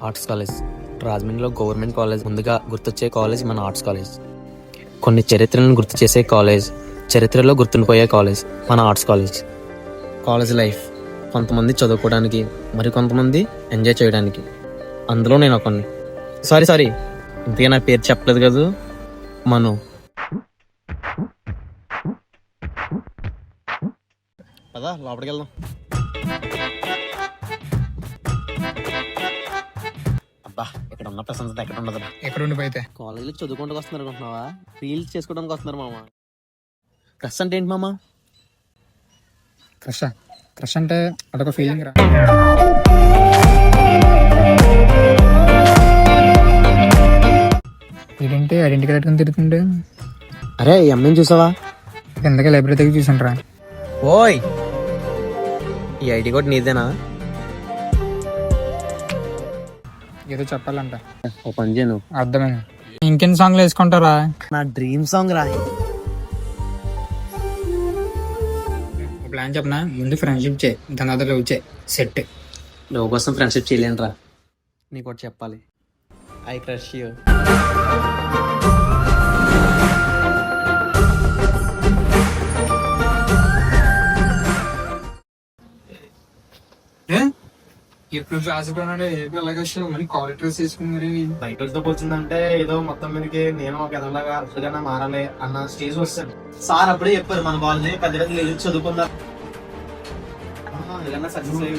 Arts college రాజమండ్రిలో government college. ముందుగా గుర్తొచ్చే కాలేజ్ మన ఆర్ట్స్ కాలేజ్. కొన్ని చరిత్రలను గుర్తు చేసే కాలేజ్, చరిత్రలో గుర్తుండిపోయే కాలేజ్ మన ఆర్ట్స్ కాలేజ్. కాలేజ్ లైఫ్ కొంతమంది చదువుకోవడానికి, మరి కొంతమంది ఎంజాయ్ చేయడానికి. అందులో నేను ఒకరిని. సారీ ఇంతగా నా పేరు చెప్పలేదు కదా. మను. పదా లోపలికి వెళ్దాం. అబ్బా, ఇక్కడ ఉన్న ప్రశాంతత ఎక్కడ ఉండదు. ఎక్కడ ఉండిపోయితే కాలేజీలో చదువుకుంటూ వస్తున్నారు అనుకుంటున్నావా? రీల్స్ చేసుకోవడానికి వస్తున్నారు మామ. క్రష్ అంటే ఏంటి మామ? క్రష్ అంటే అదొక ఫీలింగ్ రా. ఏంటంటే ఐడెంటిటీ కార్డ్ కట్టుకుని తిరుగుతుండే. అరే ఈ అమ్మాయిని చూసావా? ఎందుకే లైబ్రరీ దగ్గర చూసాను రా. ఓయ్, ఈ ఐడి కార్డ్ నీదేనా? ఏదో చెప్పాలంట. ఓ పని చేయను. అర్థమైంది. ఇంకెన్ని సాంగ్లు వేసుకుంటారా? నా డ్రీమ్ సాంగ్ రా. ప్లాన్ చెప్పనా? ముందు ఫ్రెండ్షిప్ చేయి, దాని తర్వాత లవ్ చేయి. సెట్. నువ్వు కోసం ఫ్రెండ్షిప్ చేయలేనురా. నీకు ఒకటి చెప్పాలి. I crush you. ఎప్పుడు రాసిపోయినాడు మళ్ళీ కాలేజ్ డ్రెస్ వేసుకుని మరి బయట వచ్చి వచ్చిందంటే ఏదో మొత్తం మీదకి నేను ఒక ఎదలాగా అసలుగా మారాలి అన్న స్టేజ్ వస్తాను. సార్ అప్పుడే చెప్పారు మన వాళ్ళని 10 రోజులు చదువుకుందాం. సక్సెస్ అయ్యి